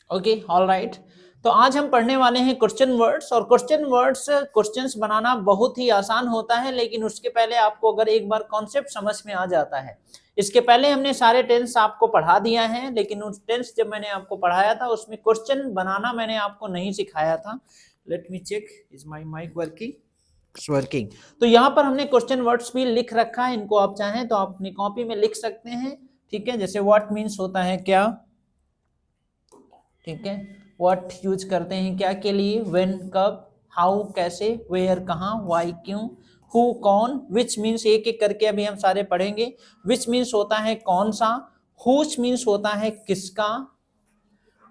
Okay, all right. तो आज हम पढ़ने वाले हैं क्वेश्चन वर्ड्स, और क्वेश्चन वर्ड्स क्वेश्चंस बनाना बहुत ही आसान होता है, लेकिन उसके पहले आपको अगर एक बार कॉन्सेप्ट समझ में आ जाता है। इसके पहले हमने सारे टेंस आपको पढ़ा दिया है, लेकिन उस टेंस जब मैंने आपको पढ़ाया था उसमें क्वेश्चन बनाना मैंने आपको नहीं सिखाया था। Let me check, is my mic working? It's working. तो यहाँ पर हमने क्वेश्चन वर्ड्स भी लिख रखा है, इनको आप चाहें तो आप अपनी कॉपी में लिख सकते हैं। ठीक है, जैसे व्हाट मीन्स होता है क्या, ठीक है, व्हाट यूज करते हैं क्या के लिए, व्हेन कब, हाउ कैसे, वेयर कहाँ, व्हाई क्यों, हु कौन, विच मीन्स एक एक करके अभी हम सारे पढ़ेंगे। विच मीन्स होता है कौन सा, हुच मीन्स होता है किसका,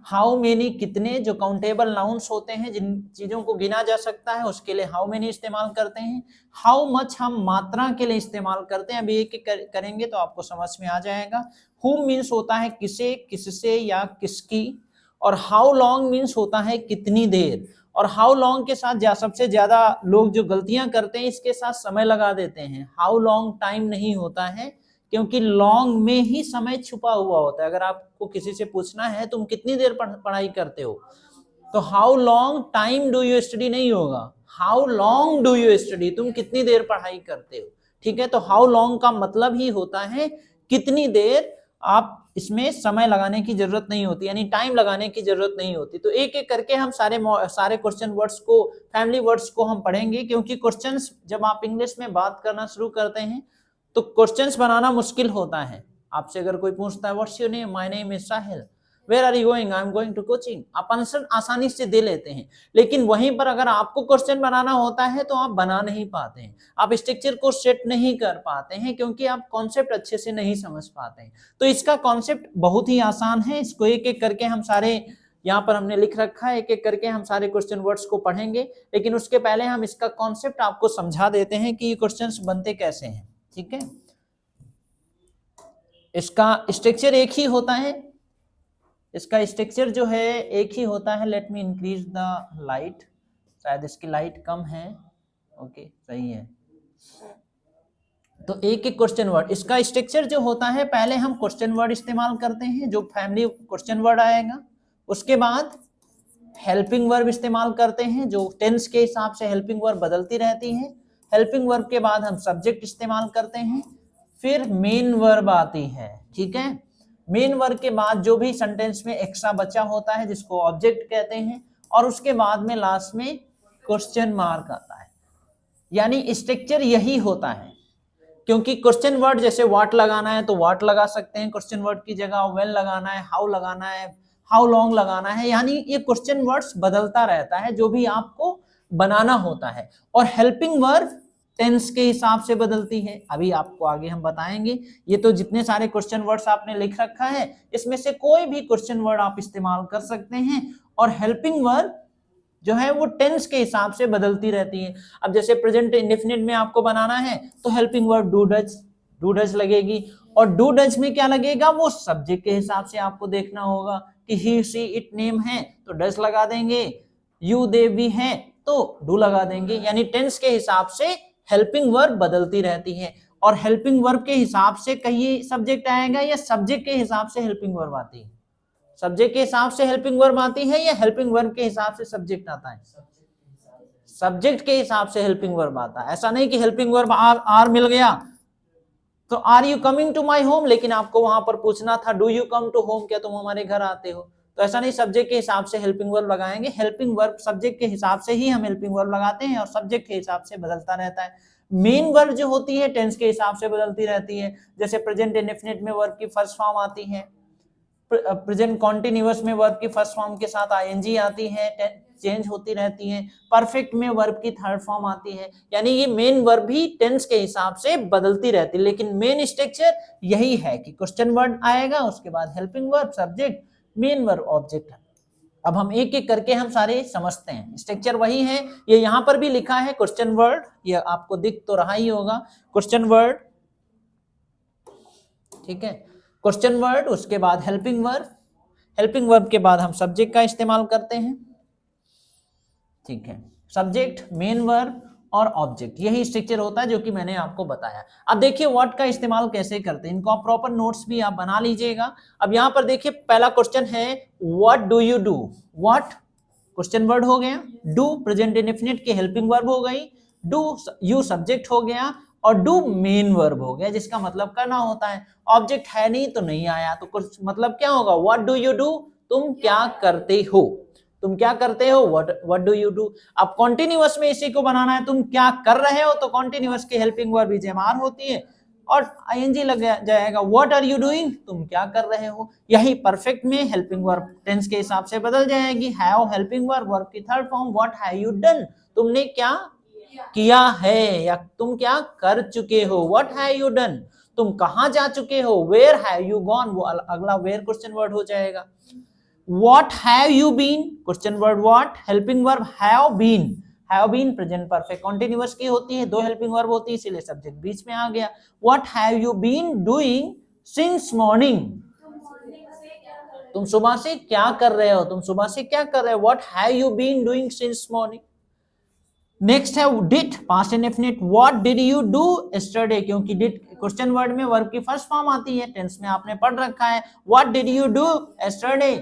हाउ मेनी कितने, जो काउंटेबल नाउन्स होते हैं जिन चीजों को गिना जा सकता है उसके लिए हाउ मेनी इस्तेमाल करते हैं। हाउ मच हम मात्रा के लिए इस्तेमाल करते हैं, अभी एक एक करेंगे तो आपको समझ में आ जाएगा। हुम मीन्स होता है किसे, किससे या किसकी, और हाउ लॉन्ग मीन्स होता है कितनी देर। और हाउ लॉन्ग के साथ सबसे ज्यादा लोग जो गलतियां करते हैं इसके साथ समय लगा देते हैं। हाउ लॉन्ग टाइम नहीं होता है, क्योंकि लॉन्ग में ही समय छुपा हुआ होता है। अगर आपको किसी से पूछना है तुम कितनी देर पढ़ाई करते हो, तो how long time do you study नहीं होगा, how long do you study, तुम कितनी देर पढ़ाई करते हो। ठीक है, तो हाउ लॉन्ग का मतलब ही होता है कितनी देर। आप इसमें समय लगाने की जरूरत नहीं होती, यानी टाइम लगाने की जरूरत नहीं होती। तो एक एक करके हम सारे क्वेश्चन वर्ड्स को, फैमिली वर्ड्स को हम पढ़ेंगे, क्योंकि क्वेश्चंस जब आप इंग्लिश में बात करना शुरू करते हैं तो क्वेश्चंस बनाना मुश्किल होता है। आपसे अगर कोई पूछता है what's your name, my name is Sahil, where are you going, I am going to coaching, आप आंसर आसानी से दे लेते हैं। लेकिन वहीं पर अगर आपको क्वेश्चन बनाना होता है तो आप बना नहीं पाते हैं, आप स्ट्रक्चर को सेट नहीं कर पाते हैं, क्योंकि आप कॉन्सेप्ट अच्छे से नहीं समझ पाते हैं। तो इसका कॉन्सेप्ट बहुत ही आसान है, इसको एक एक करके हम सारे यहाँ पर हमने लिख रखा है, एक एक करके हम सारे क्वेश्चन वर्ड्स को पढ़ेंगे। लेकिन उसके पहले हम इसका कॉन्सेप्ट आपको समझा देते हैं कि ये क्वेश्चंस बनते कैसे हैं। ठीक है, इसका स्ट्रक्चर एक ही होता है, इसका स्ट्रक्चर जो है एक ही होता है। Let me increase the light, शायद इसकी लाइट कम है। ओके, सही है। तो एक एक क्वेश्चन वर्ड, इसका स्ट्रक्चर जो होता है, पहले हम क्वेश्चन वर्ड इस्तेमाल करते हैं जो फैमिली क्वेश्चन वर्ड आएगा। उसके बाद हेल्पिंग वर्ब इस्तेमाल करते हैं, जो टेंस के हिसाब से हेल्पिंग वर्ब बदलती रहती है। हेल्पिंग वर्ब के बाद हम सब्जेक्ट इस्तेमाल करते हैं, फिर मेन वर्ब आती है। ठीक है, मेन वर्ब के बाद जो भी सेंटेंस में एक्स्ट्रा बचा होता है जिसको ऑब्जेक्ट कहते हैं, और उसके बाद में लास्ट में क्वेश्चन मार्क आता है। यानी स्ट्रक्चर यही होता है, क्योंकि क्वेश्चन वर्ड जैसे व्हाट लगाना है तो व्हाट लगा सकते हैं क्वेश्चन वर्ड की जगह, व्हेन लगाना है, हाउ लगाना है, हाउ लॉन्ग लगाना है, यानी ये क्वेश्चन वर्ड्स बदलता रहता है जो भी आपको बनाना होता है। और हेल्पिंग वर्ब टेंस के हिसाब से बदलती है, अभी आपको आगे हम बताएंगे। ये तो जितने सारे क्वेश्चन वर्ड्स आपने लिख रखा है इसमें से कोई भी क्वेश्चन वर्ड आप इस्तेमाल कर सकते हैं, और हेल्पिंग वर्ब जो है वो टेंस के हिसाब से बदलती रहती है। अब जैसे प्रेजेंट इंडेफिनिट में आपको बनाना है तो हेल्पिंग वर्ब डू डज लगेगी, और डू डज में क्या लगेगा, वो सब्जेक्ट के हिसाब से आपको देखना होगा कि ही सी इट नेम है तो डज लगा देंगे, यू दे वी है तो डू लगा देंगे। यानी टेंस के हिसाब से हेल्पिंग वर्ब बदलती रहती है, और हेल्पिंग वर्ब के हिसाब से कहीं सब्जेक्ट आएगा या सब्जेक्ट के हिसाब से हेल्पिंग वर्ब आती है, सब्जेक्ट के हिसाब से हेल्पिंग वर्ब आती है या हेल्पिंग वर्ब के हिसाब से सब्जेक्ट आता है, सब्जेक्ट के हिसाब से हेल्पिंग वर्ब आता है। ऐसा नहीं कि हेल्पिंग वर्ब आर मिल गया तो are you coming to my home, लेकिन आपको वहां पर पूछना था do you come to home, क्या तुम हमारे घर आते हो, तो ऐसा नहीं, सब्जेक्ट के हिसाब से हेल्पिंग वर्ब लगाएंगे। हेल्पिंग वर्ब सब्जेक्ट के हिसाब से ही हम हेल्पिंग वर्ब लगाते हैं, और सब्जेक्ट के हिसाब से बदलता रहता है। मेन वर्ब जो होती है टेंस के हिसाब से बदलती रहती है, जैसे प्रेजेंट इंडेफिनिट में वर्ब की फर्स्ट फॉर्म आती है, प्रेजेंट कॉन्टिन्यूअस में वर्ब की फर्स्ट फॉर्म के साथ आईएनजी आती है, चेंज होती रहती है। परफेक्ट में वर्ब की थर्ड फॉर्म आती है, यानी ये मेन वर्ब भी टेंस के हिसाब से बदलती रहती है। लेकिन मेन स्ट्रक्चर यही है कि क्वेश्चन वर्ड आएगा, उसके बाद helping verb, subject, main verb, object. अब हम एक एक करके हम सारे समझते हैं, स्ट्रक्चर वही है। ये यहाँ पर भी लिखा है क्वेश्चन वर्ड, ये आपको दिख तो रहा ही होगा, क्वेश्चन वर्ड। ठीक है, क्वेश्चन वर्ड, उसके बाद हेल्पिंग वर्ब, हेल्पिंग वर्ब के बाद हम सब्जेक्ट का इस्तेमाल करते हैं। ठीक है, सब्जेक्ट, मेन वर्ब, और ऑब्जेक्ट, यही स्ट्रक्चर होता है जो कि मैंने आपको बताया। अब देखिए व्हाट का इस्तेमाल कैसे करते हैं, इनको आप प्रॉपर नोट्स भी आप बना लीजिएगा। अब यहाँ पर देखिए पहला क्वेश्चन है what do you do. What question word हो गया, डू प्रेजेंट इंडेफिनिट की हेल्पिंग वर्ब हो गई, डू यू सब्जेक्ट हो गया और डू मेन वर्ब हो गया, जिसका मतलब करना होता है। ऑब्जेक्ट है नहीं तो नहीं आया, तो कुछ मतलब क्या होगा, व्हाट डू यू डू, तुम क्या करते हो, तुम क्या करते हो, व्हाट डू यू डू। अब कॉन्टिन्यूअस में इसी को बनाना है, तुम क्या कर रहे हो, तो कॉन्टिन्यूअस की हेल्पिंग वर्ब इजेमार होती है और आईएनजी लग जाएगा। व्हाट आर यू डूइंग, तुम क्या कर रहे हो। यही परफेक्ट में हेल्पिंग वर्ब टेंस के हिसाब से बदल जाएगी। हैव हेल्पिंग वर्ब, वर्ब की third form, what have you done, तुमने क्या किया है या तुम क्या कर चुके हो। व्हाट हैव यू डन, तुम कहां जा चुके हो। वेयर हैव यू गॉन, वो अगला वेयर क्वेश्चन वर्ड हो जाएगा। What have you been, question word what, helping verb have been, have been present perfect continuous की होती है, दो हेल्पिंग वर्ब होती है इसीलिए सब्जेक्ट बीच में आ गया। What have you been doing since morning, तुम सुबह से क्या कर रहे हो, तुम सुबह से क्या कर रहे हो। What have you been doing since morning। Next है did, past indefinite, what did you do yesterday, क्योंकि डिड क्वेश्चन वर्ड में वर्ब की फर्स्ट फॉर्म आती है, टेंस में आपने पढ़ रखा है। What did you do yesterday,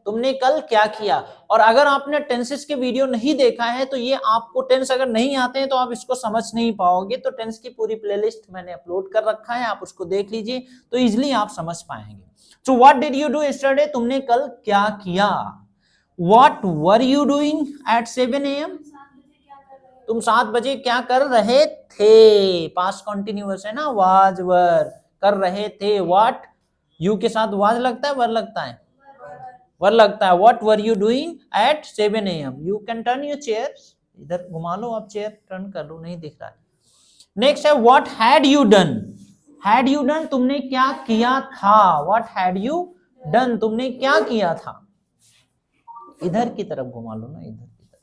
तुमने कल क्या किया। और अगर आपने टेंसेस के वीडियो नहीं देखा है तो ये आपको टेंस अगर नहीं आते हैं तो आप इसको समझ नहीं पाओगे, तो टेंस की पूरी प्लेलिस्ट मैंने अपलोड कर रखा है, आप उसको देख लीजिए तो इजिली आप समझ पाएंगे। So what did you do yesterday, तुमने कल क्या किया। What were you doing at 7 AM, तुम 7 बजे क्या कर रहे थे, पास्ट कॉन्टिन्यूअस है ना, वाज वर कर रहे थे। व्हाट यू के साथ वाज लगता है वर लगता है, वर लगता है। What were you doing at 7 AM, you can turn your chair, इधर घुमा लो आप, चेयर टर्न कर लो, नहीं दिख रहा है। नेक्स्ट है what had you done, had you done तुमने क्या किया था। व्हाट हैड यू डन, तुमने क्या किया था, इधर की तरफ घुमा लो ना, इधर की तरफ।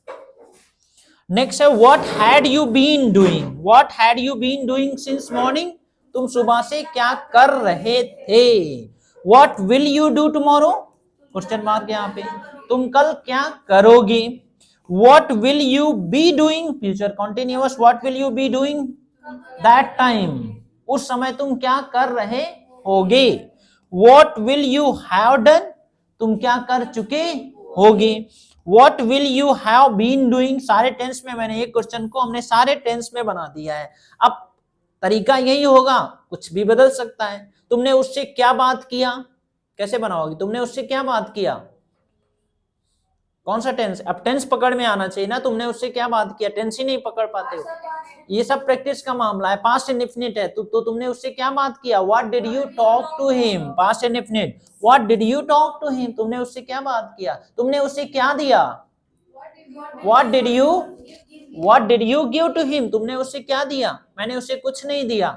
नेक्स्ट है what had you been doing, what had you been doing since morning, तुम सुबह से क्या कर रहे थे। What will you do tomorrow, question mark यहाँ पे, तुम कल क्या करोगे। What will you be doing, future continuous, what will you be doing that time, उस समय तुम क्या कर रहे होगे। What will you have done, तुम क्या कर चुके होगे। What will you have been doing, सारे टेंस में मैंने एक क्वेश्चन को हमने सारे टेंस में बना दिया है। अब तरीका यही होगा, कुछ भी बदल सकता है। तुमने उससे क्या बात किया, कैसे बनाओगे, तुमने उससे क्या बात किया, कौन सा टेंस, अब टेंस पकड़ में आना चाहिए ना, तुमने उससे क्या बात किया, टेंस ही नहीं पकड़ पाते हो, ये सब प्रैक्टिस का मामला है। पास्ट इंडेफिनिट है तो तुमने उससे क्या बात किया। What did you talk to him, past indefinite, what did you talk to him, तुमने उससे क्या बात किया, तुमने उससे क्या दिया। What did you give to him, तुमने उससे क्या दिया, मैंने उसे कुछ नहीं दिया।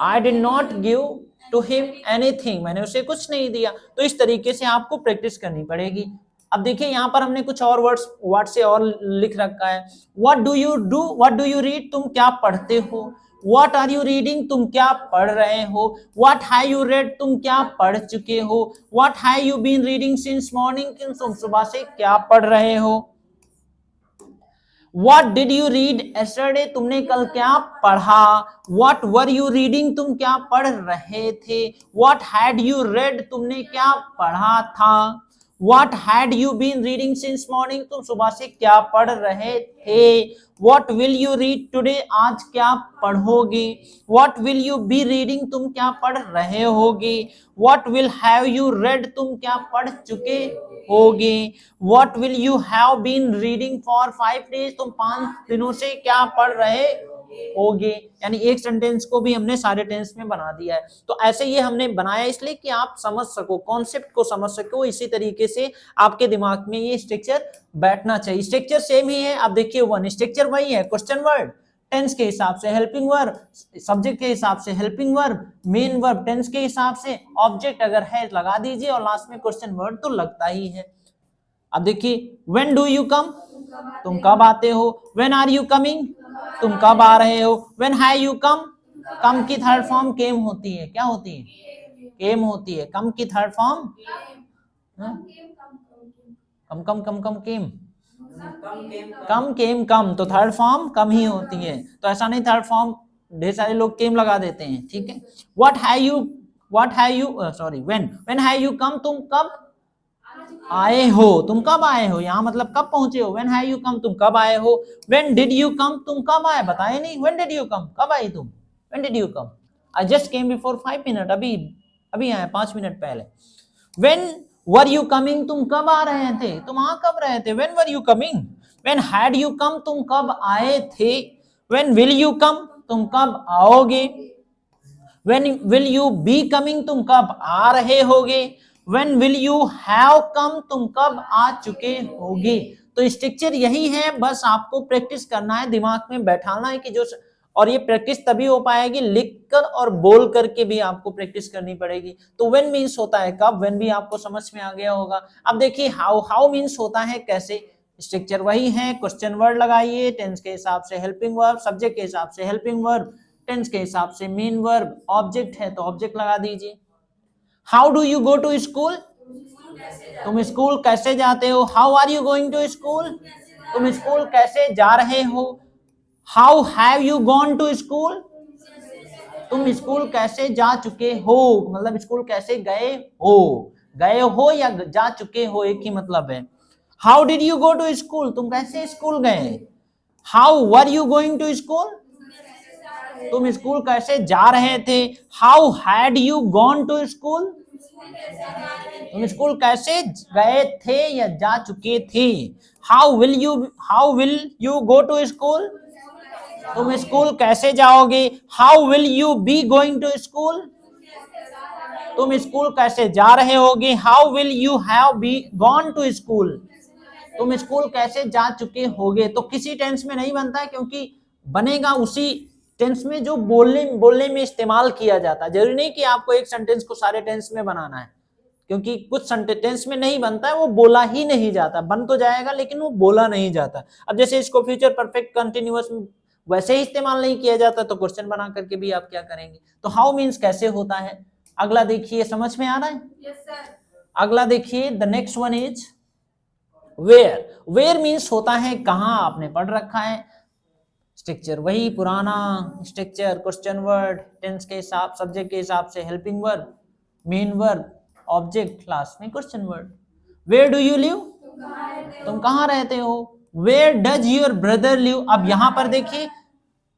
I did not give to him anything, मैंने उसे कुछ नहीं दिया। तो इस तरीके से आपको प्रैक्टिस करनी पड़ेगी। अब देखिए यहाँ पर हमने कुछ और वर्ड्स वर्ड से और लिख रखा है। What do you do, what do you read, तुम क्या पढ़ते हो। व्हाट आर यू रीडिंग, तुम क्या पढ़ रहे हो। व्हाट हैव यू रेड, तुम क्या पढ़ चुके हो। What have you been reading since morning, तुम सुबह से क्या पढ़ रहे हो। What did you read yesterday, तुमने कल क्या पढ़ा। What were you reading, तुम क्या पढ़ रहे थे। What had you read, तुमने क्या पढ़ा था। What had you been reading since morning, तुम सुबह से क्या पढ़ रहे थे। What will you read today, आज क्या पढ़ोगे। What will you be reading, तुम क्या पढ़ रहे होगे। What will have you read, तुम क्या पढ़ चुके होगे। What will you have been reading for 5 days, तुम 5 दिनों से क्या पढ़ रहे होगे। यानी एक सेंटेंस को भी हमने सारे टेंस में बना दिया है। तो ऐसे ये हमने बनाया इसलिए कि आप समझ सको, कॉन्सेप्ट को समझ सको, इसी तरीके से आपके दिमाग में ये स्ट्रक्चर बैठना चाहिए। स्ट्रक्चर सेम ही है। आप देखिए वन स्ट्रक्चर वही है, क्वेश्चन वर्ड, टेंस के हिसाब से हेल्पिंग वर्ब, सब्जेक्ट के हिसाब से helping verb, main verb, tense के हिसाब से ऑब्जेक्ट अगर है लगा दीजिए और लास्ट में क्वेश्चन वर्ड तो लगता ही है। अब देखिए व्हेन डू यू कम, तुम कब आते हो। व्हेन आर यू कमिंग, तुम कब आ रहे हो। व्हेन हैव यू कम, कम की थर्ड फॉर्म केम होती है, क्या होती है, केम होती है। कम की थर्ड फॉर्म कम कम कम कम केम, कम केम कम, तो थर्ड फॉर्म कम ही होती है, तो ऐसा नहीं थर्ड फॉर्म ढेर सारे लोग केम लगा देते हैं, ठीक है। What have you sorry when have you कम, तुम कब आए हो, तुम कब आए हो, यहाँ मतलब कब पहुंचे हो। व्हेन हैव यू कम, तुम कब आए हो। व्हेन डिड यू कम, तुम कब आए, बताए नहीं। व्हेन डिड यू कम, कब आई तुम। When did you come, I just came before 5 minute, अभी आए 5 मिनट पहले। व्हेन वर यू कमिंग, तुम कब आ रहे थे, तुम आ कब रहे थे। When were you coming. When had you come, तुम कब आए थे। व्हेन विल यू कम, तुम कब आओगे। When will you be coming, तुम कब आ रहे होगे। When will you have come, तुम कब आ चुके होगे। तो स्ट्रक्चर यही है, बस आपको प्रैक्टिस करना है, दिमाग में बैठाना है कि जो, और ये प्रैक्टिस तभी हो पाएगी लिखकर और बोल करके भी आपको प्रैक्टिस करनी पड़ेगी। तो व्हेन मीन्स होता है कब, व्हेन भी आपको समझ में आ गया होगा। अब देखिए हाउ मीन्स होता है कैसे। स्ट्रक्चर वही है, क्वेश्चन वर्ड लगाइए, टेंस के हिसाब से हेल्पिंग वर्ब, सब्जेक्ट के हिसाब से हेल्पिंग वर्ब, टेंस के हिसाब से मेन वर्ब, ऑब्जेक्ट है तो ऑब्जेक्ट लगा दीजिए। How do you go to school, तुम स्कूल कैसे जाते हो। How are you going to school, तुम स्कूल कैसे जा रहे हो। How have you gone to school, तुम स्कूल कैसे जा चुके हो, मतलब स्कूल कैसे गए हो या जा चुके हो, एक ही मतलब है। How did you go to school, तुम कैसे स्कूल गए। How were you going to school, तुम स्कूल कैसे जा रहे थे। How had you gone to school, तुम स्कूल कैसे गए थे या जा चुके थे। How will you go to school, तुम स्कूल कैसे जाओगे। How will you be going to school, तुम स्कूल कैसे जा रहे होगे। How will you have been gone to school, तुम स्कूल कैसे जा चुके होगे। तो किसी टेंस में नहीं बनता है, क्योंकि बनेगा उसी टेंस में जो बोलने में इस्तेमाल किया जाता है। जरूरी नहीं कि आपको एक सेंटेंस को सारे टेंस में बनाना है, क्योंकि कुछ सेंटेंस में नहीं बनता है, वो बोला ही नहीं जाता, बन तो जाएगा लेकिन वो बोला नहीं जाता। अब जैसे इसको फ्यूचर परफेक्ट कंटिन्यूअस वैसे ही इस्तेमाल नहीं किया जाता, तो क्वेश्चन बना करके भी आप क्या करेंगे। तो हाउ मीन्स कैसे होता है। अगला देखिए, समझ में आ रहा है। Yes, sir. अगला देखिए, the next one is where. Where means होता है कहाँ, आपने पढ़ रखा है। स्ट्रक्चर वही पुराना स्ट्रक्चर, क्वेश्चन वर्ड, टेंस के हिसाब, सब्जेक्ट के हिसाब से helping verb, main verb, object, last में question word. Where do you live, तुम कहाँ रहते हो। Where does your brother live. अब यहां पर देखिए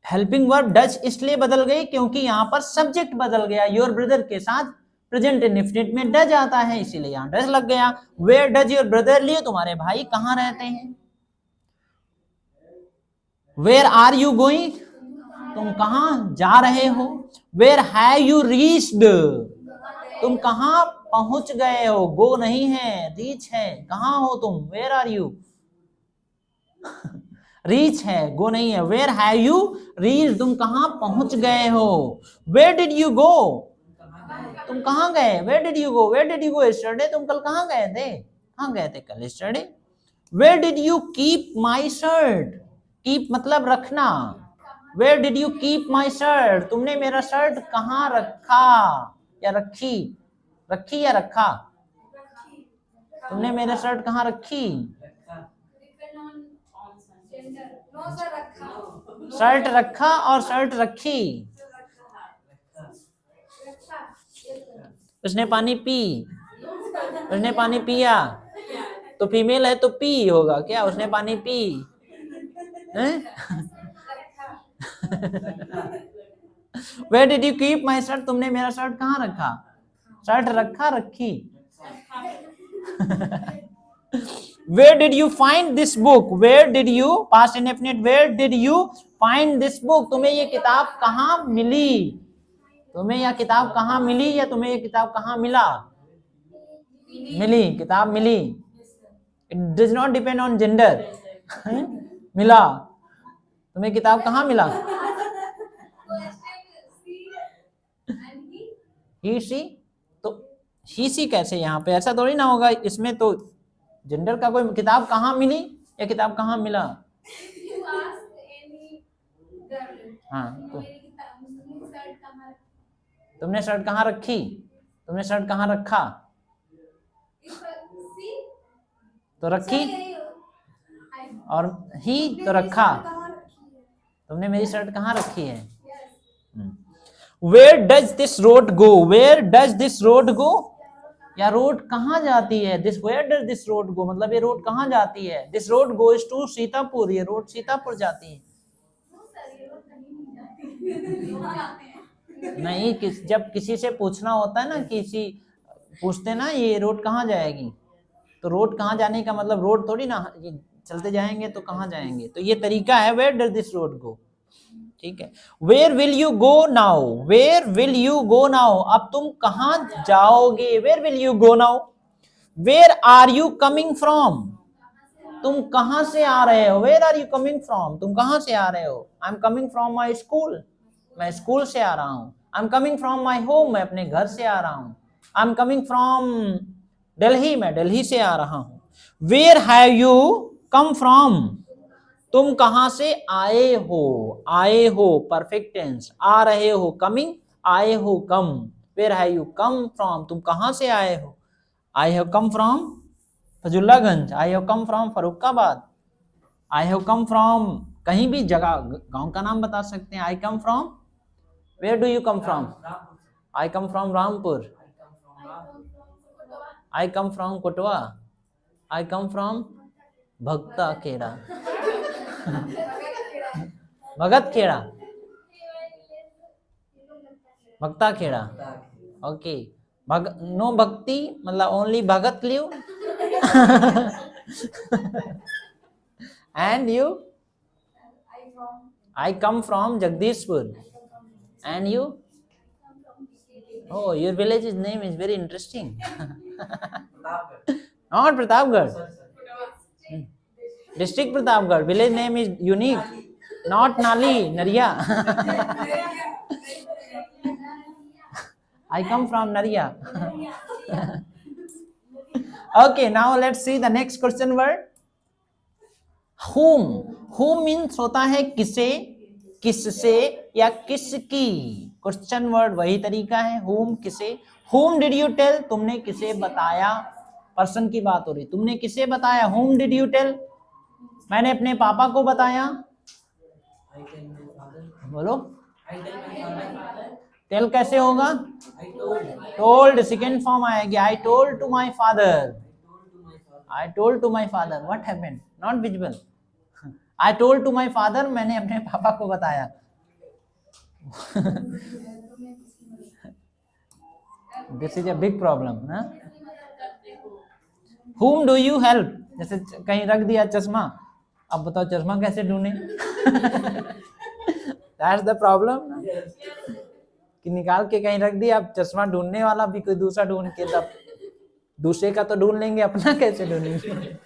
हेल्पिंग वर्ब डज इसलिए बदल गई क्योंकि यहां पर सब्जेक्ट बदल गया, योर ब्रदर के साथ प्रेजेंट इंडेफिनिट में डज आता है, इसीलिए यहां डज लग गया। Where does your brother live, तुम्हारे भाई कहाँ रहते हैं। वेयर आर यू गोइंग, तुम कहाँ जा रहे हो। वेयर हैव यू रीच्ड, तुम कहाँ पहुंच गए हो। गो नहीं है, रीच है, कहाँ हो तुम। वेयर आर यू रीच है, गो नहीं है। वेयर हैव यू रीच, तुम कहाँ पहुंच गए हो। वेयर डिड यू गो, तुम कहाँ गए। Where did you go, where did you go yesterday, तुम कल कहाँ गए थे, कहाँ गए थे कल, yesterday. Where did you keep my shirt, keep मतलब रखना। Where did you keep my shirt, तुमने मेरा शर्ट कहाँ रखा या रखी, रखी या रखा, तुमने मेरा शर्ट कहाँ रखी। No, sir, रखा. शर्ट रखा और शर्ट रखी। उसने पानी पी, उसने पानी पिया, तो फीमेल है तो पी होगा क्या, उसने पानी पी हैं? Where did you keep my shirt, तुमने मेरा शर्ट कहाँ रखा। शर्ट रखा रखी। Where did you find this book, where did you past indefinite, where did you find this book, तुम्हें ये किताब कहाँ मिली, तुम्हें यह किताब कहाँ मिली या तुम्हें ये किताब कहाँ मिला। मिली, किताब मिली। It does not depend on gender. मिला, तुम्हें किताब कहाँ मिला। ही सी, तो ही सी कैसे यहाँ पे, ऐसा थोड़ी ना होगा, इसमें तो जेंडर का कोई, किताब कहाँ मिली या किताब कहाँ मिला। हाँ, तो तुमने शर्ट कहाँ रखी, तुमने शर्ट कहाँ रखा, तो रखी। और ही तो रखा। कहाँ रखी है? तुमने मेरी शर्ट कहाँ रखी है? Where does this road go? Where does this road go? या रोड कहाँ जाती है? This where does this road go मतलब ये रोड कहाँ जाती है? This road goes to Sitapur, ये रोड सीतापुर जाती है। नहीं, जब किसी से पूछना होता है ना, किसी पूछते ना ये रोड कहाँ जाएगी, तो रोड कहाँ जाने का मतलब रोड थोड़ी ना, ये चलते जाएंगे तो कहाँ जाएंगे, तो ये तरीका है where does this road go. ठीक है, where will you go now? Where will you go now? अब तुम कहाँ जाओगे? Where will you go now? Where are you coming from? तुम कहाँ से आ रहे हो? Where are you coming from? तुम कहाँ से आ रहे हो? I am coming from my school, मैं स्कूल से आ रहा हूँ। I am coming from my home, मैं अपने घर से आ रहा हूँ। I am coming from Delhi, मैं दिल्ली से आ रहा हूँ। Where have you come from? तुम कहाँ से आए हो? आए हो परफेक्ट टेंस, आ रहे हो कमिंग, आए हो come. Where have you come from? तुम कहाँ से आए हो? I have come from Fazullaganj, I have come from Farrukhabad, I have come from कहीं भी जगह, गांव का नाम बता सकते हैं। I come from, where do you come from? I come from Rampur, I come from Kotwa, I come from Bhakta Khera, भगत खेड़ा, भक्ता खेड़ा। ओके, नो भक्ति मतलब only Bhagat live. And you? I come from Jagdishpur. And you? Oh, your village's name is very interesting. Not Pratapgarh. District Pratapgarh. Village name is unique. Not Nali, Nariya. I come from Nariya. Okay, now let's see the next question word. Whom. Whom means होता है किसे, किससे या किसकी। Question word वही तरीका है, whom किसे। whom did you tell? तुमने किसे बताया, पर्सन की बात हो रही, तुमने किसे बताया? whom did you tell? मैंने अपने पापा को बताया। बोलो, टेल कैसे होगा? टोल्ड सेकेंड फॉर्म आएगी। I told to my father, I told to my father what happened, not visible. I told to my father, मैंने अपने पापा को बताया। This is a big problem ना। whom do you help? जैसे कहीं रख दिया चश्मा, अब बताओ चश्मा कैसे ढूंढे? That's the problem ना? कि निकाल के कहीं रख दिया, अब चश्मा ढूंढने वाला भी कोई दूसरा ढूंढ के, तब दूसरे का तो ढूंढ लेंगे, अपना कैसे ढूंढेंगे?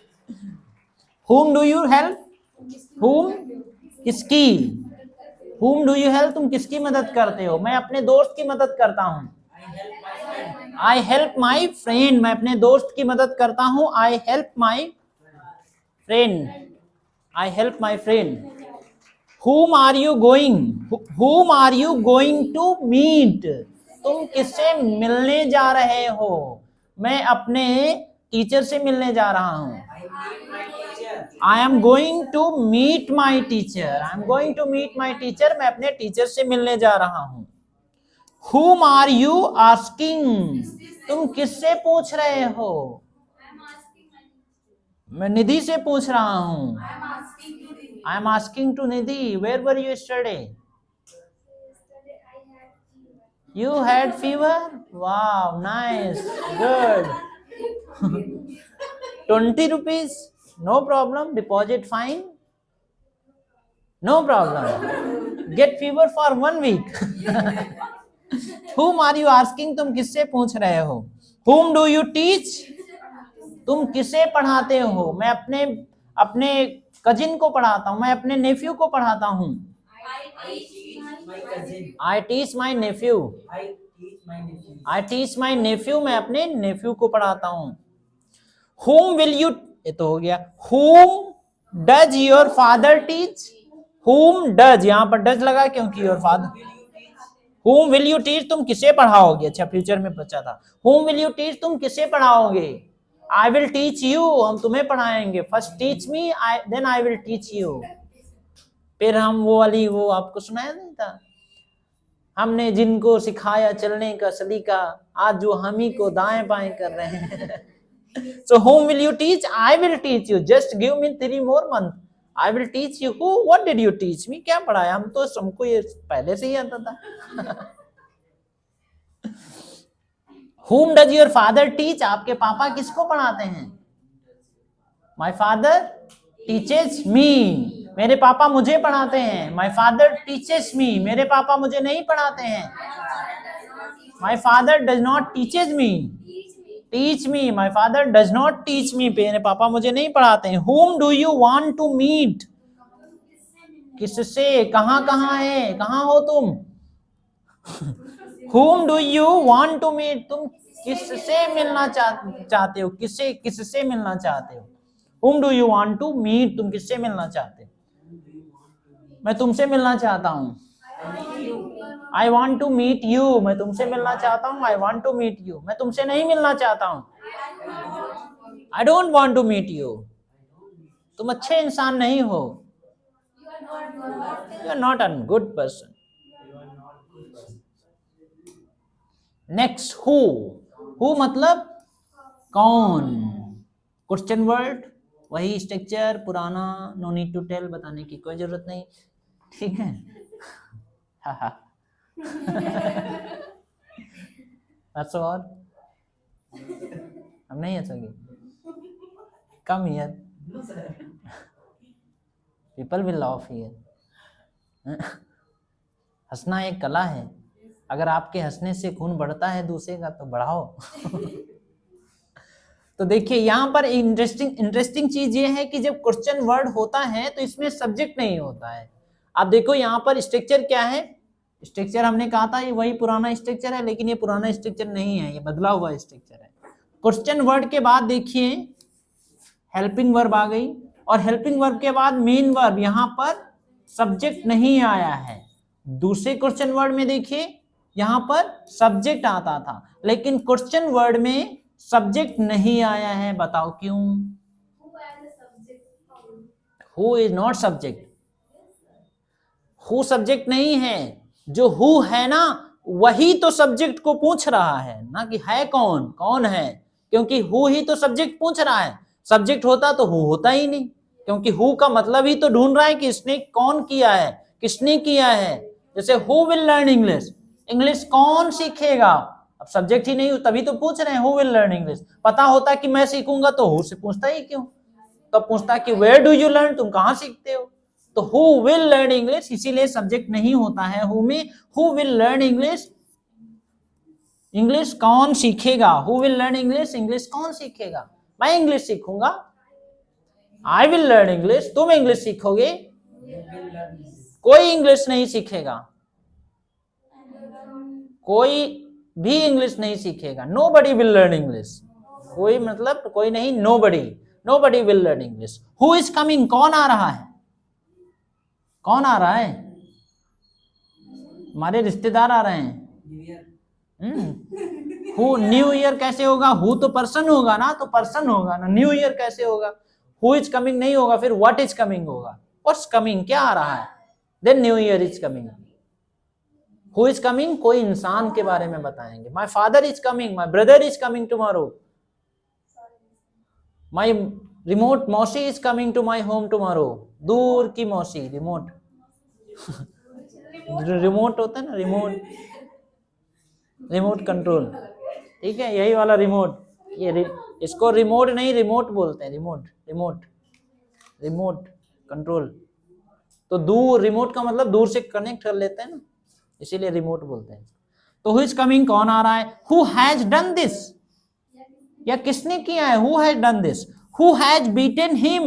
whom do you help? whom किसकी? whom do you help? तुम किसकी मदद करते हो? मैं अपने दोस्त की मदद करता हूँ। I help my friend, मैं अपने दोस्त की मदद करता हूँ। I help my friend, I help my friend. Whom are you going? Whom are you going to meet? तुम किससे मिलने जा रहे हो? मैं अपने टीचर से मिलने जा रहा हूँ। I am going to meet my teacher, I am going to meet my teacher, मैं अपने टीचर से मिलने जा रहा हूँ। Whom are you asking? तुम किससे पूछ रहे हो? मैं निधि से पूछ रहा हूँ। I am asking to Nidhi. Where were you yesterday? You had fever? Wow, nice, good. 20 rupees? No problem. Deposit fine? No problem. Get fever for 1 week. Whom are you asking? तुम किससे पूछ रहे हो? Whom do you teach? तुम किसे पढ़ाते हो? मैं अपने कजिन को पढ़ाता हूँ, मैं अपने नेफ्यू को पढ़ाता हूँ। I teach my nephew. I teach my nephew, मैं अपने नेफ्यू को पढ़ाता हूँ। Whom will you, ये तो हो गया। Whom does your father teach? Whom does, यहाँ पर does लगा क्योंकि your father। Whom will you teach? तुम किसे पढ़ाओगे? अच्छा, फ्यूचर में बचा था। Whom will you teach? तुम किसे पढ़ाओगे? आई विल टीच यू, हम तुम्हें पढ़ाएंगे। First teach me, then I will teach you. फिर हम वो आपको सुनाया नहीं था, हमने जिनको सिखाया चलने का सलीका, आज जो हम ही को दाएं बाएं कर रहे हैं। So whom will you teach? I will teach you. Just give me 3 more months. I will teach you. Who? What did you teach me? क्या पढ़ाया? हम तो हमको ये पहले से ही आता था। Whom does your father teach? आपके पापा किसको पढ़ाते हैं? My father teaches me. मेरे पापा मुझे पढ़ाते हैं। My father teaches me. मेरे पापा मुझे नहीं पढ़ाते हैं। My father does not teaches me. Teach me. My father does not teach me. मेरे पापा मुझे नहीं पढ़ाते हैं। Whom do you want to meet? किससे? कहाँ कहाँ है? कहाँ हो तुम? Whom do you want to meet? तुम किससे मिलना चाहते हो? किससे मिलना चाहते हो? Whom do you want to meet? तुम किससे मिलना चाहते हो? मैं तुमसे मिलना चाहता हूँ। I want to meet you. मैं तुमसे मिलना चाहता हूँ। I want to meet you. मैं तुमसे नहीं मिलना चाहता हूँ। I don't want to meet you. तुम अच्छे इंसान नहीं हो। You are not a good person. Next, who? Who मतलब कौन? क्वेश्चन वर्ड, वही स्ट्रक्चर पुराना, नो नीड टू टेल, बताने की कोई जरूरत नहीं, ठीक है। That's all. हम नहीं हंसेंगे। Come here. People will laugh here. हंसना एक कला है। अगर आपके हंसने से खून बढ़ता है दूसरे का तो बढ़ाओ। तो देखिए यहाँ पर इंटरेस्टिंग चीज ये है कि जब क्वेश्चन वर्ड होता है तो इसमें सब्जेक्ट नहीं होता है। आप देखो यहाँ पर स्ट्रक्चर क्या है, स्ट्रक्चर हमने कहा था ये वही पुराना स्ट्रक्चर है, लेकिन ये पुराना स्ट्रक्चर नहीं है, ये बदला हुआ स्ट्रक्चर है। क्वेश्चन वर्ड के बाद देखिए हेल्पिंग वर्ब आ गई, और हेल्पिंग वर्ब के बाद मेन वर्ब, यहाँ पर सब्जेक्ट नहीं आया है। दूसरे क्वेश्चन वर्ड में देखिए यहाँ पर सब्जेक्ट आता था, लेकिन क्वेश्चन वर्ड में सब्जेक्ट नहीं आया है। बताओ क्यों? Who is not subject. Who subject नहीं है, जो हु है ना वही तो सब्जेक्ट को पूछ रहा है ना कि है कौन, कौन है, क्योंकि हु ही तो सब्जेक्ट पूछ रहा है। सब्जेक्ट होता तो हु होता ही नहीं, क्योंकि हु का मतलब ही तो ढूंढ रहा है कि इसने कौन किया है, किसने किया है। जैसे who will learn English, English कौन सीखेगा, अब सब्जेक्ट ही नहीं, तभी तो पूछ रहे हैं हु विल लर्न इंग्लिश। पता होता कि मैं सीखूंगा तो हु से पूछता ही क्यों, तो पूछता कि वेयर डू यू लर्न, तुम कहाँ सीखते हो। तो हु विल लर्न इंग्लिश, इसीलिए सब्जेक्ट नहीं होता है हु में। Who will learn English, English कौन सीखेगा। Who will learn English, English कौन सीखेगा। मैं इंग्लिश सीखूंगा, आई विल लर्न इंग्लिश, तुम इंग्लिश सीखोगे, कोई इंग्लिश नहीं सीखेगा, कोई भी इंग्लिश नहीं सीखेगा। नोबडी विल लर्न इंग्लिश, कोई मतलब कोई नहीं, nobody will learn English. Who is coming, कौन आ रहा है, कौन आ रहा है, हमारे रिश्तेदार आ रहे हैं। हु, न्यू ईयर कैसे होगा, हु तो पर्सन होगा ना, तो पर्सन होगा ना, न्यू ईयर कैसे होगा। हु इज कमिंग नहीं होगा, फिर व्हाट इज कमिंग होगा, व्हाट्स कमिंग, क्या आ रहा है, then new year is coming. Who is coming, कोई इंसान के बारे में बताएंगे। My father is coming, my brother is coming tomorrow, my remote मौसी is coming to my home tomorrow, दूर की मौसी, रिमोट रिमोट होता है ना, रिमोट कंट्रोल, ठीक है, यही वाला रिमोट, ये इसको रिमोट नहीं रिमोट बोलते हैं, रिमोट कंट्रोल। तो दूर, रिमोट का मतलब दूर से कनेक्ट कर लेते हैं ना, इसीलिए रिमोट बोलते हैं। तो हु इज कमिंग, कौन आ रहा है। हु हैज डन दिस, या किसने किया है, who has done this. Who has beaten him,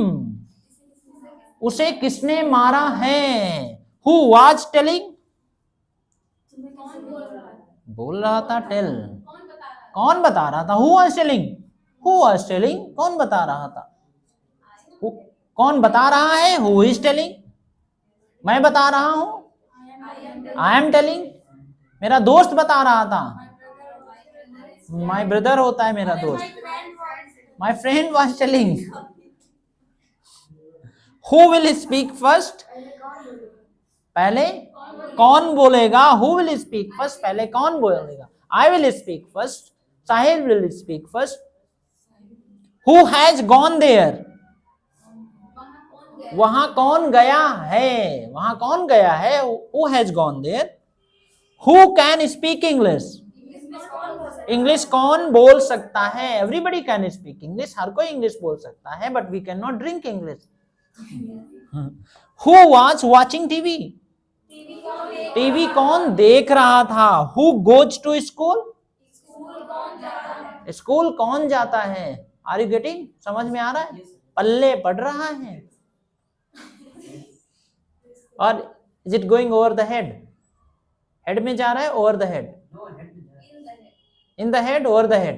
उसे किसने मारा है। हु वाज टेलिंग, बोल रहा था, टेल, कौन बता रहा था। हु वाज टेलिंग, कौन बता रहा था। कौन बता रहा है, हु इज टेलिंग, मैं बता रहा हूं, आई एम टेलिंग, मेरा दोस्त बता रहा था, माई ब्रदर होता है मेरा दोस्त, My friend was telling. Who will speak first? पहले कौन बोलेगा? Who will speak first? पहले कौन बोलेगा? I will speak first. Sahil will speak first. Who has gone there? वहां कौन गया है? वहां कौन गया है? Who has gone there? Who can speak English? English कौन बोल सकता है? एवरीबडी कैन स्पीक इंग्लिश, हर कोई इंग्लिश बोल सकता है, but we can not drink English. Who was watching TV? TV कौन देख रहा था? Who goes to school? School कौन जाता है? Are you getting? समझ में आ रहा है? पल्ले पढ़ रहा है. और is it going over the head? Head में जा रहा है, over the head? In the head, over the head?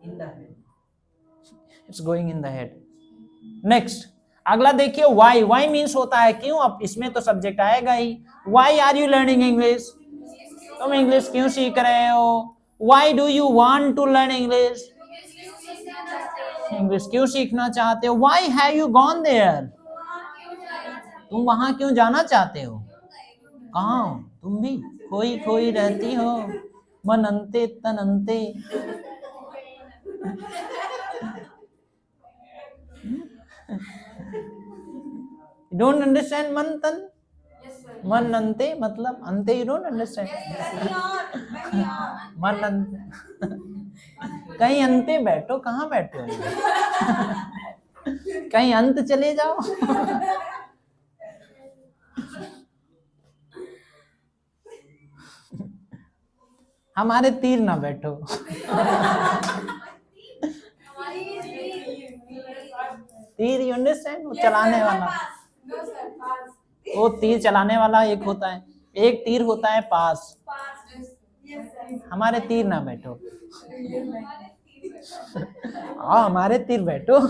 In the head. It's going in the head. Next, अगला देखिए why. Why means होता है क्यों. अब इसमें तो सब्जेक्ट आएगा ही. Why are you learning English? तुम इंग्लिश क्यों सीख रहे हो? Why do you want to learn English? English क्यों सीखना चाहते हो? Why have you gone there? तुम वहां क्यों जाना चाहते हो? कहाँ हो? तुम भी खोई खोई रहती हो, मन अंते तन अंते. You don't understand मन तन? मन अंते मतलब अंते. You don't understand? मन अंते. कहीं अंते बैठो. कहाँ बैठे हो? कहीं अंत चले जाओ. हमारे तीर ना बैठो. तीर, यू अंडरस्टैंड? वो चलाने वाला, वो तीर चलाने वाला एक होता है. एक तीर होता है पास. हमारे तीर ना बैठो. हाँ, हमारे तीर बैठो.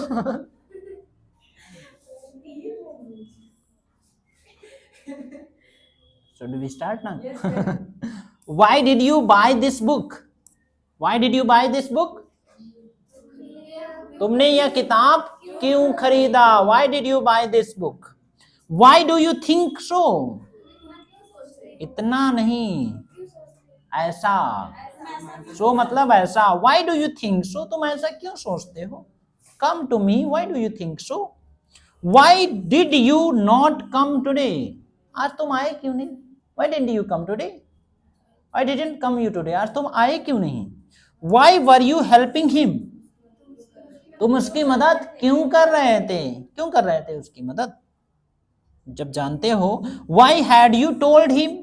Should we start now? Why did you buy this book? Why did you buy this book? तुमने यह किताब क्यों खरीदा? Why did you buy this book? Why do you think so? इतना नहीं, ऐसा. So मतलब ऐसा. Why do you think so? तुम ऐसा क्यों सोचते हो? Come to me. Why do you think so? Why did you not come today? आज तुम आए क्यों नहीं? Why didn't you come today? Why didn't come you today? आज तुम आए क्यों नहीं? Why were you helping him? तुम उसकी मदद क्यों कर रहे थे? क्यों कर रहे थे उसकी मदद? जब जानते हो. Why had you told him?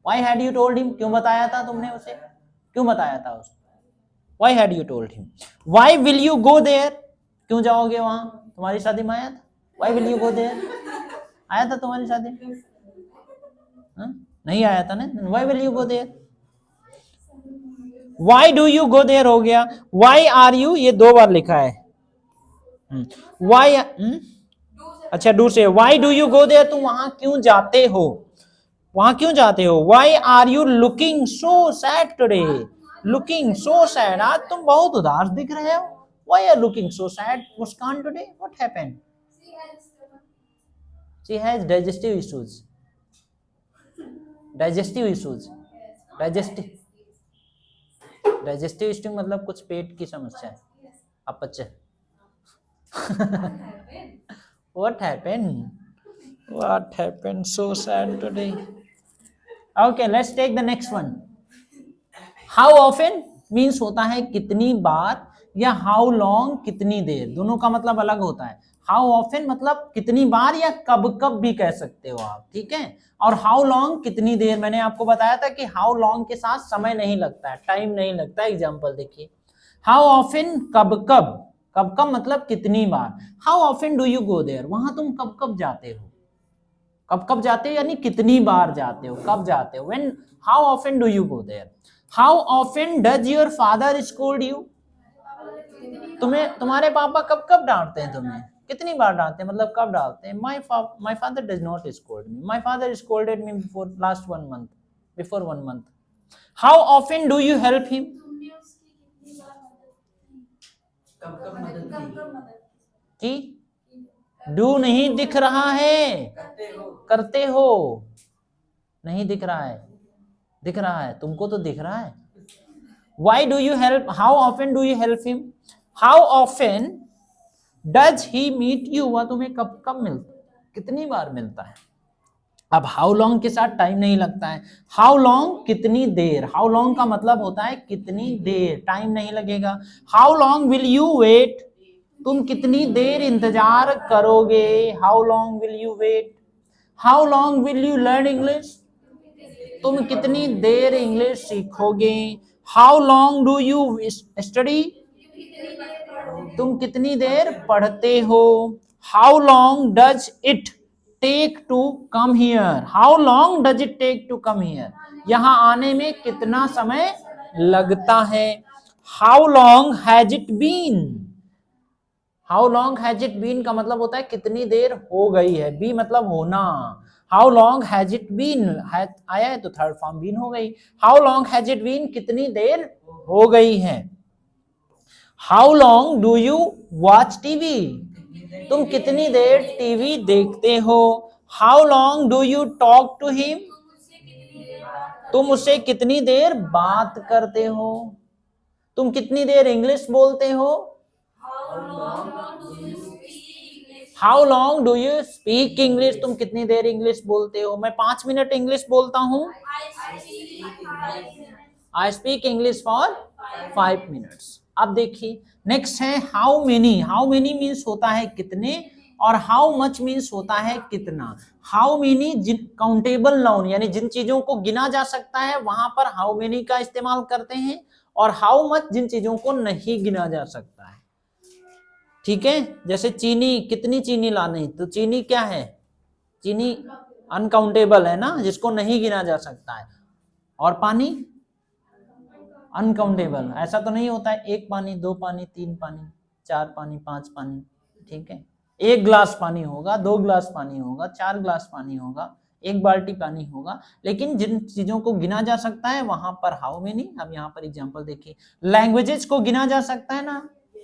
Why had you told him? क्यों बताया था तुमने उसे? क्यों बताया था उसे? Why had you told him? Why will you go there? क्यों जाओगे वहां? तुम्हारी शादी में आया था? Why will you go there? आया था तुम्हारी शादी में? नहीं आया था ना? Why will you go there? Why do you go there हो गया. Why are you, ये 2 बार लिखा है. Why अच्छा, do से. Why do you go there? तुम वहां क्यों जाते हो? वहां क्यों जाते हो? Why are you looking so sad today? Looking so sad. आज तुम बहुत उदास दिख रहे हो. Why are you looking so sad, Muskan, today? What happened? She has digestive issues. Digestive issues. Digestive issue मतलब कुछ पेट की समस्या है. अपच. What happened? What happened so sad today? Okay, let's take the next one. How often means होता है कितनी बार, या how long कितनी देर. दोनों का मतलब अलग होता है. How often मतलब कितनी बार या कब कब भी कह सकते हो आप. ठीक है. और how long कितनी देर. मैंने आपको बताया था कि how long के साथ समय नहीं लगता है, टाइम नहीं लगता है. एग्जाम्पल देखिए. How often कब कब. कब कब मतलब कितनी बार. How often do you go there? वहां तुम कब कब जाते हो. कब कब जाते हो यानी कितनी बार जाते हो, कब जाते हो. When, how often do you go there? How often does your father scold you? तुम्हारे पापा कब कब डांटते हैं तुम्हें. कितनी बार डांटते हैं मतलब कब डांटते हैं. My father does not scold me. My father scolded me before last 1 month. Before 1 month. How often do you help him? कि डू नहीं दिख रहा है, करते हो, नहीं दिख रहा है, दिख रहा है, तुमको तो दिख रहा है। Why do you help? How often do you help him? How often does he meet you? वह तुम्हें कब कब मिलता, कितनी बार मिलता है। अब हाउ लॉन्ग के साथ टाइम नहीं लगता है। हाउ लॉन्ग कितनी देर, हाउ लॉन्ग का मतलब होता है कितनी देर, टाइम नहीं लगेगा। How long will you wait, तुम कितनी देर इंतजार करोगे। How long will you wait. How long will you learn English, तुम कितनी देर इंग्लिश सीखोगे। How long do you study, तुम कितनी देर पढ़ते हो। How long does it take to come here, how long does it take to come here, यहाँ आने में कितना समय लगता है। How long has it been, how long has it been का मतलब होता है कितनी देर हो गई है, बी मतलब होना। How long has it been आया है तो थर्ड फॉर्म बीन हो गई। How long has it been, कितनी देर हो गई है। How long do you watch TV, तुम कितनी देर टीवी देखते हो। How long do you talk to him, तुम उससे कितनी देर बात करते हो। तुम कितनी देर इंग्लिश बोलते हो। How long do you speak English, तुम कितनी देर इंग्लिश बोलते हो। मैं 5 मिनट इंग्लिश बोलता हूँ, I speak English for 5 minutes. अब देखिए नेक्स्ट है how many. How many means होता है कितने, और हाउ मच मीन्स होता है कितना। हाउ मेनी काउंटेबल नाउन यानी जिन चीजों को गिना जा सकता है वहां पर हाउ मेनी का इस्तेमाल करते हैं, और हाउ मच जिन चीजों को नहीं गिना जा सकता है। ठीक है, जैसे चीनी, कितनी चीनी लानी, तो चीनी क्या है, चीनी अनकाउंटेबल है ना, जिसको नहीं गिना जा सकता है। और पानी अनकाउंटेबल, ऐसा तो नहीं होता है 1 पानी 2 पानी 3 पानी 4 पानी 5 पानी। ठीक है, 1 ग्लास पानी होगा, 2 ग्लास पानी होगा, 4 ग्लास पानी होगा, 1 बाल्टी पानी होगा, लेकिन जिन चीजों को गिना जा सकता है वहां पर हाउ मेनी। अब यहाँ पर एग्जांपल देखिए, लैंग्वेजेस को गिना जा सकता है ना,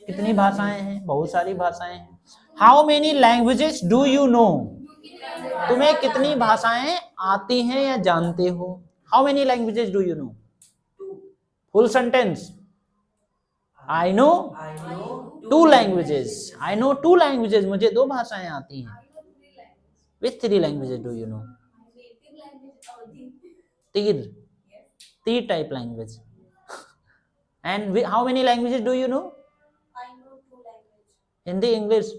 कितनी भाषाएं हैं, बहुत सारी भाषाएं हैं। How many languages do you know, तुम्हें कितनी भाषाएं आती हैं या जानते हो। How many languages do you know, full sentence, I know 2 languages, I know 2 languages, मुझे 2 भाषाएं आती हैं। विच 3 languages do you know, 3 type language. And how many languages do you know, Hindi English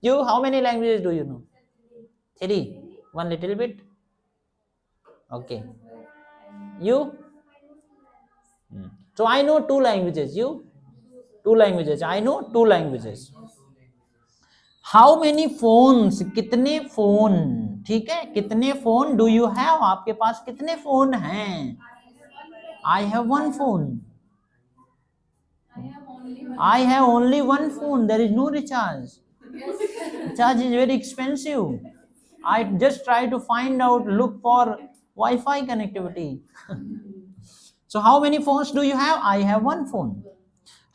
you how many languages do you know? 3, 1 little bit. Okay, you so I know 2 languages, you 2 languages, I know 2 languages. How many phones, कितने phone. ठीक है, कितने phone do you have, आपके पास कितने phone हैं। I have 1 phone, I have only 1 phone, there is no recharge. Recharge is very expensive. I just try to find out, look for Wi-Fi connectivity. So how many phones do you have? I have 1 phone.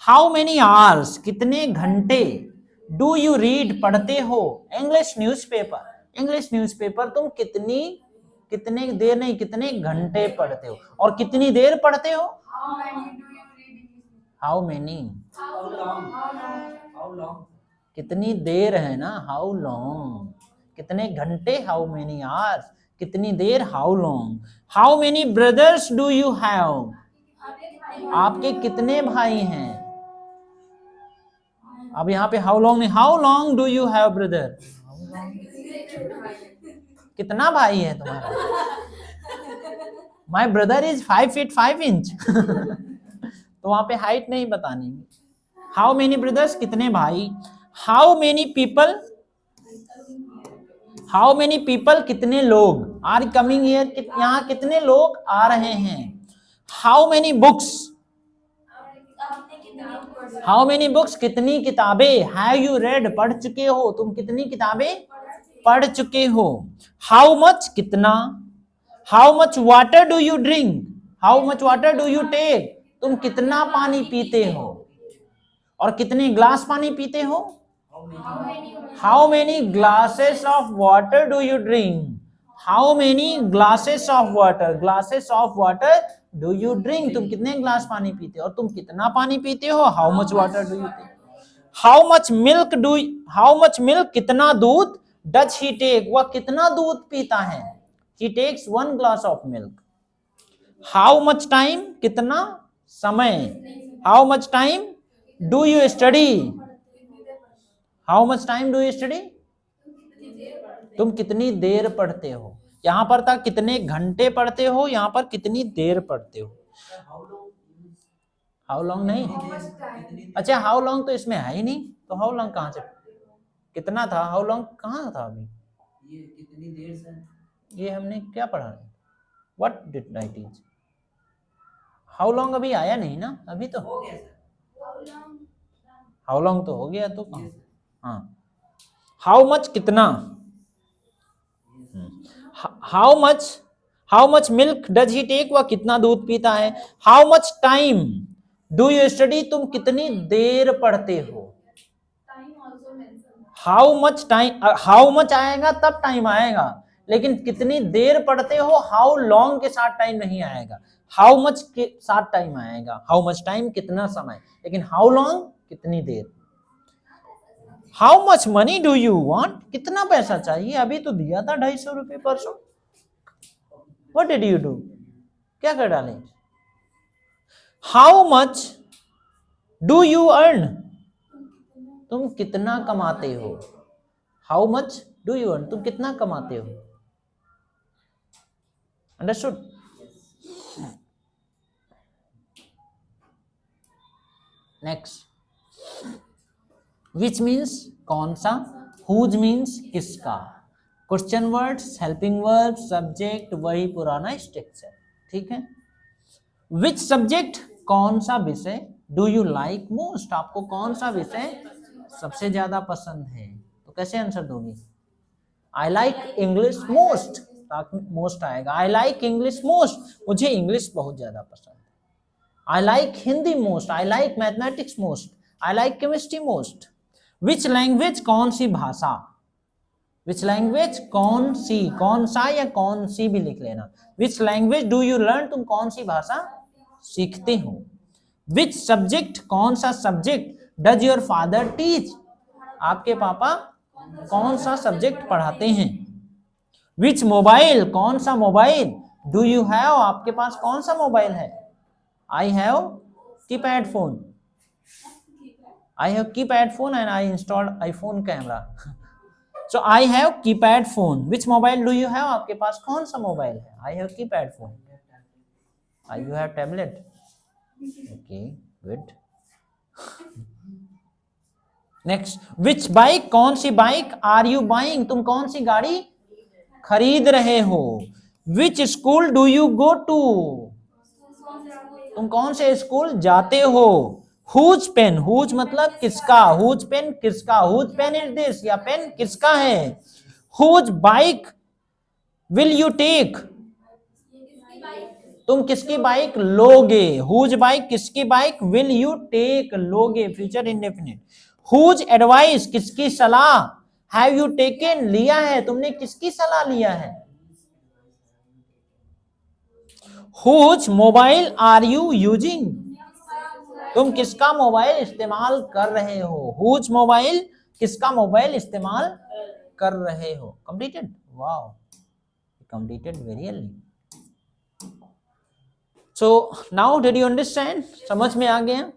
How many hours, कितने घंटे do you read, पढ़ते हो। English newspaper, English newspaper तुम कितने देर नहीं, कितने घंटे पढ़ते हो, और कितनी देर पढ़ते हो। हाउ मेनी, कितनी देर है ना, हाउ लॉन्ग, कितने घंटे, हाउ मेनी आवर्स, कितनी देर, how long. How many brothers do you have, आपके कितने भाई हैं। अब यहाँ पे हाउ लॉन्ग नहीं, how long do you have brother, कितना भाई है तुम्हारा। My brother is 5 feet 5 inch तो वहां पे हाइट नहीं बतानी। हाउ मेनी ब्रदर्स, कितने भाई। How many people, how many people, कितने लोग आर कमिंग हियर, यहाँ कितने लोग आ रहे हैं। How many books, how many books, कितनी किताबें। हैव यू रेड, पढ़ चुके हो, तुम कितनी किताबें पढ़ चुके हो। हाउ मच, कितना। How much water do you drink, how much water do you take, तुम कितना पानी पीते हो, और कितने ग्लास पानी पीते हो, how many glasses of water do you drink, how many glasses of water, glasses of water do you drink, तुम कितने ग्लास पानी पीते हो और तुम कितना पानी पीते हो, how much water do you take, how much milk do, how much milk, कितना दूध, डज ही टेक, वह कितना दूध पीता है, he takes 1 glass of milk, how much time, कितना समय, how much time do you study, how much time do you study, तुम कितनी देर पढ़ते हो, यहां पर था कितने घंटे पढ़ते हो, यहां पर कितनी देर पढ़ते हो, हाउ लॉन्ग नहीं, अच्छा हाउ लॉन्ग तो इसमें है ही नहीं, तो हाउ लॉन्ग कहां से, कितना था, हाउ लॉन्ग कहां था अभी, ये कितनी देर से, ये हमने क्या पढ़ा, what did I teach, how long अभी आया नहीं ना, अभी तो हो गया सर, हाउ लॉन्ग तो हो गया, तो कहां, हाँ, हाउ मच कितना, how much milk does he take, वह कितना दूध पीता है, how much time do you study, तुम कितनी देर पढ़ते हो, how much time, how much आएगा तब टाइम आएगा, लेकिन कितनी देर पढ़ते हो, हाउ लॉन्ग के साथ टाइम नहीं आएगा, हाउ मच के साथ टाइम आएगा, हाउ मच टाइम कितना समय, लेकिन हाउ लॉन्ग कितनी देर, how much money do you want, कितना पैसा चाहिए, अभी तो दिया था 250 रुपये परसों, व्हाट डिड यू डू, क्या कर डाले, how much do you earn, तुम कितना कमाते हो, how much do you earn, तुम कितना कमाते हो, अंडरस्टूड, नेक्स्ट, विच मीन्स कौन सा, हुज मीन्स किसका, question words, helping verb, subject, वही पुराना स्ट्रक्चर, ठीक है, विच सब्जेक्ट, कौन सा विषय, डू यू लाइक मोस्ट, आपको कौन सा विषय सबसे ज्यादा पसंद है, तो कैसे आंसर दोगी, I like English most, most आएगा, आई लाइक इंग्लिश मोस्ट, मुझे इंग्लिश बहुत ज्यादा पसंद है, I like Hindi most, I like mathematics most, I like chemistry most, which language, कौन सी भाषा, विच लैंग्वेज, कौन सी, कौन सा या कौन सी भी लिख लेना, which language do you learn, तुम कौन सी भाषा सीखते हो, विच सब्जेक्ट, कौन सा subject, does your father teach, आपके पापा कौन सा सब्जेक्ट पढ़ाते हैं, विच मोबाइल, कौन सा मोबाइल, डू यू हैव, आपके पास कौन सा मोबाइल है, I have keypad phone, I have keypad phone and I installed iPhone camera. So I have keypad phone. Which mobile do you have? आपके पास कौन सा मोबाइल है? I have keypad phone. You have tablet. Okay, good. Next, which bike? कौन सी bike are you buying? तुम कौन सी गाड़ी खरीद रहे हो? Which school do you go to? तुम कौन से स्कूल जाते हो? हुज पेन, हुज मतलब किसका, हुज पेन किसका, हुज पेन इज दिस, या पेन किसका है, whose bike will you take, तुम किसकी बाइक लोगे, हुज बाइक किसकी बाइक, विल यू टेक लोगे, फ्यूचर इंडेफिनिट, हुज एडवाइस किसकी सलाह, हैव यू टेकन लिया है, तुमने किसकी सलाह लिया है, whose mobile are you using, तुम किसका मोबाइल इस्तेमाल कर रहे हो, हुज मोबाइल किसका मोबाइल इस्तेमाल कर रहे हो, completed, wow completed very early, so now did you understand, समझ में आ गया,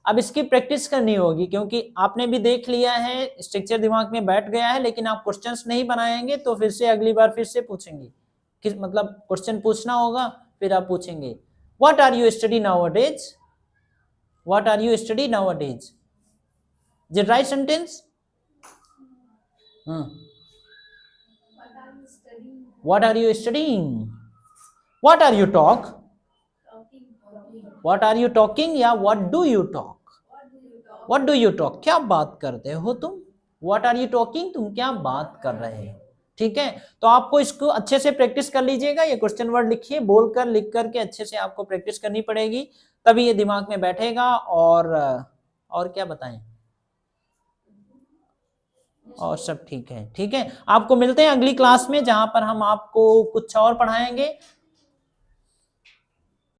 अब इसकी प्रैक्टिस करनी होगी क्योंकि आपने भी देख लिया है, स्ट्रक्चर दिमाग में बैठ गया है, लेकिन आप क्वेश्चंस नहीं बनाएंगे तो फिर से अगली बार फिर से पूछेंगे, किस मतलब क्वेश्चन पूछना होगा फिर आप पूछेंगे, what are you study nowadays, what are you study nowadays, is it right sentence, what are you studying, what are you talk, what are you talking या what do you talk, what do you talk क्या बात करते हो तुम, what are you talking तुम क्या बात कर रहे हो, ठीक है, तो आपको इसको अच्छे से प्रैक्टिस कर लीजिएगा। ये क्वेश्चन वर्ड लिखिए, बोलकर लिख करके अच्छे से आपको प्रैक्टिस करनी पड़ेगी, तभी ये दिमाग में बैठेगा। और क्या बताएं, और सब ठीक है। ठीक है, आपको मिलते हैं अगली क्लास में, जहां पर हम आपको कुछ और पढ़ाएंगे।